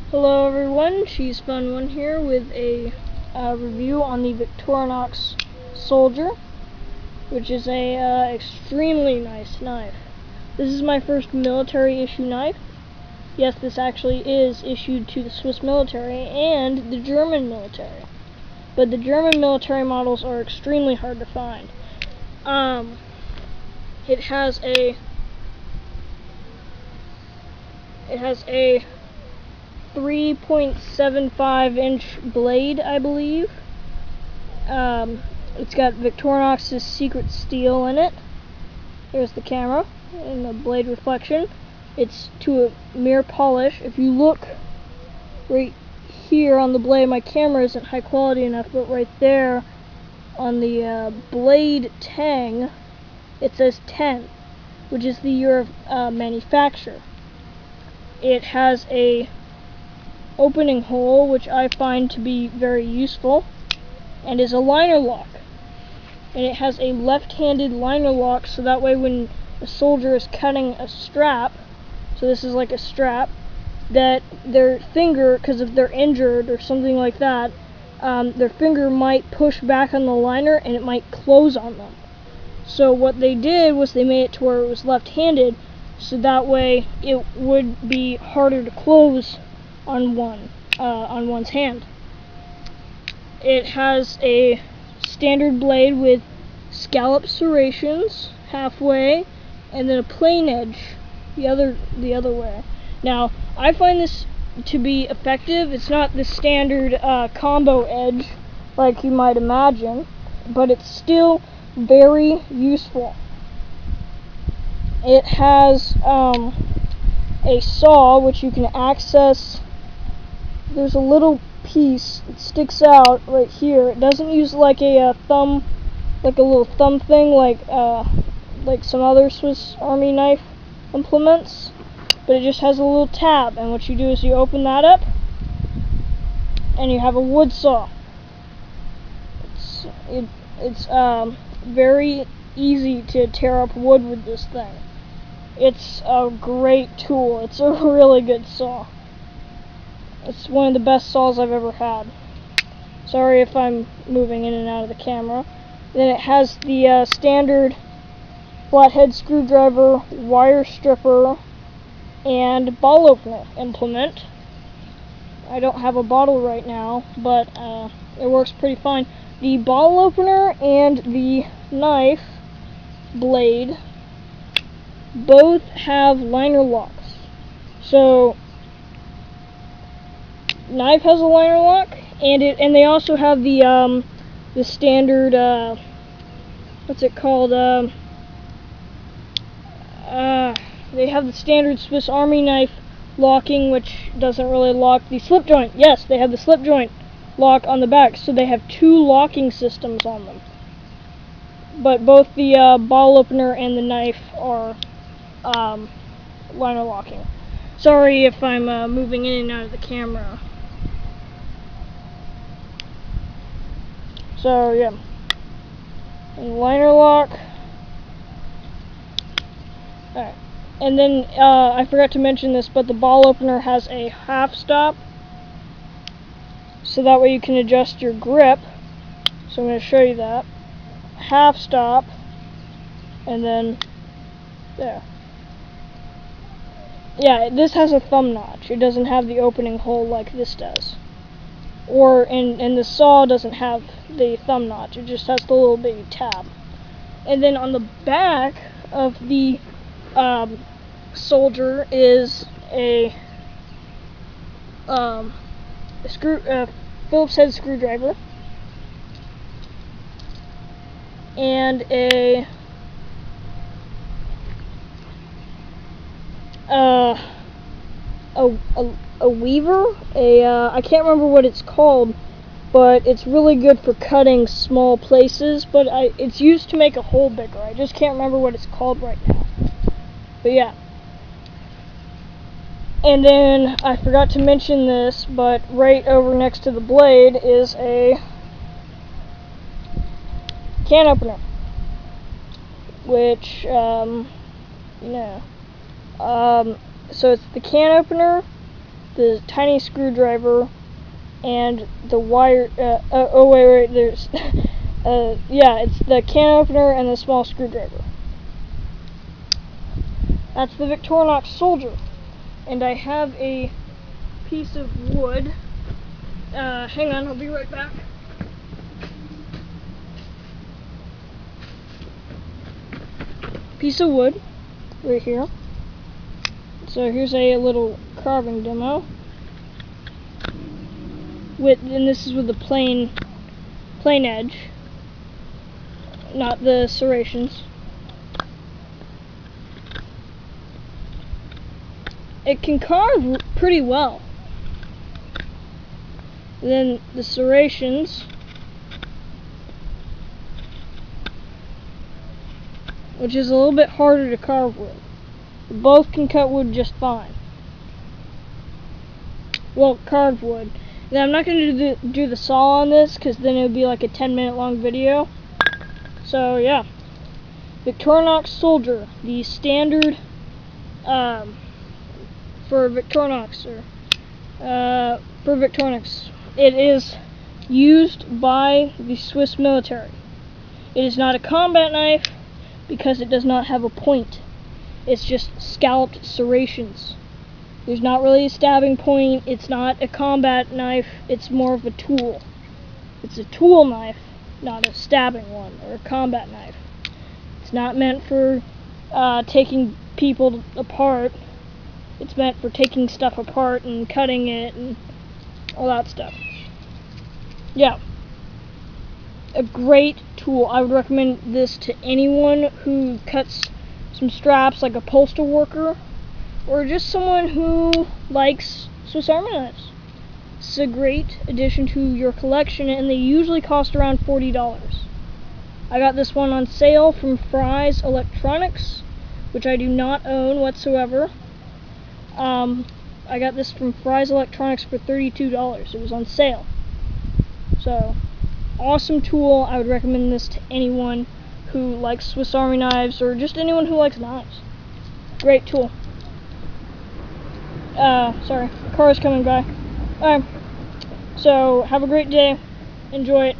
Hello everyone, She's Fun One here with a review on the Victorinox Soldier, which is a extremely nice knife. This is my first military issue knife. Yes, this actually is issued to the Swiss military and the German military, but the German military models are extremely hard to find. It has a 3.75-inch blade, I believe. It's got Victorinox's secret steel in it. Here's the camera and the blade reflection. It's to a mere polish. If you look right here on the blade, my camera isn't high quality enough, but right there on the blade tang, it says 10, which is the year of manufacture. It has a opening hole, which I find to be very useful, and is a liner lock. And it has a left-handed liner lock, so that way when a soldier is cutting a strap, so this is like a strap, that their finger, because if they're injured or something like that, their finger might push back on the liner and it might close on them. So what they did was they made it to where it was left-handed, so that way it would be harder to close on one's hand. It has a standard blade with scallop serrations halfway, and then a plain edge the other way. Now, I find this to be effective. It's not the standard combo edge like you might imagine, but it's still very useful. It has a saw which you can access. There's a little piece that sticks out right here. It doesn't use like a thumb, like a little thumb thing, like some other Swiss Army knife implements, but it just has a little tab, and what you do is you open that up and you have a wood saw. It's very easy to tear up wood with this thing. It's a great tool. It's a really good saw. It's one of the best saws I've ever had. Sorry if I'm moving in and out of the camera. Then it has the standard flathead screwdriver, wire stripper, and ball opener implement. I don't have a bottle right now, but it works pretty fine. The bottle opener and the knife blade both have liner locks. So knife has a liner lock, and they also have the standard what's it called? They have the standard Swiss Army knife locking, which doesn't really lock. The slip joint, yes, they have the slip joint lock on the back, so they have two locking systems on them. But both the bottle opener and the knife are liner locking. Sorry if I'm moving in and out of the camera. So yeah, and liner lock. Alright, and then I forgot to mention this, but the ball opener has a half stop, so that way you can adjust your grip. So I'm going to show you that. Half stop, and then there. Yeah, this has a thumb notch. It doesn't have the opening hole like this does. And the saw doesn't have the thumb notch. It just has the little bitty tab. And then on the back of the soldier is a Phillips head screwdriver and a weaver, I can't remember what it's called, but it's really good for cutting small places, but it's used to make a hole bigger. I just can't remember what it's called right now. But yeah. And then I forgot to mention this, but right over next to the blade is a can opener, which so it's the can opener, the tiny screwdriver, and the wire. Oh wait, there's. Yeah, it's the can opener and the small screwdriver. That's the Victorinox Soldier, and I have a piece of wood. Hang on, I'll be right back. Piece of wood right here. So here's a little carving demo. And this is with the plain edge, not the serrations. It can carve pretty well. And then the serrations, which is a little bit harder to carve with. Both can cut wood just fine. Well, carved wood. Now I'm not going to do the saw on this, because then it would be like a 10-minute long video. So yeah, Victorinox Soldier, the standard for Victorinox, for Victorinox. It is used by the Swiss military. It is not a combat knife because it does not have a point. It's just scalloped serrations. There's not really a stabbing point. It's not a combat knife. It's more of a tool. It's a tool knife, not a stabbing one or a combat knife. It's not meant for taking people apart. It's meant for taking stuff apart and cutting it and all that stuff. Yeah. A great tool. I would recommend this to anyone who cuts some straps, like a postal worker, or just someone who likes Swiss Army knives. It's a great addition to your collection, and they usually cost around $40. I got this one on sale from Fry's Electronics, which I do not own whatsoever. I got this from Fry's Electronics for $32. It was on sale. So, awesome tool. I would recommend this to anyone who likes Swiss Army knives, or just anyone who likes knives. Great tool. Sorry, the car is coming by. Alright, so have a great day. Enjoy it.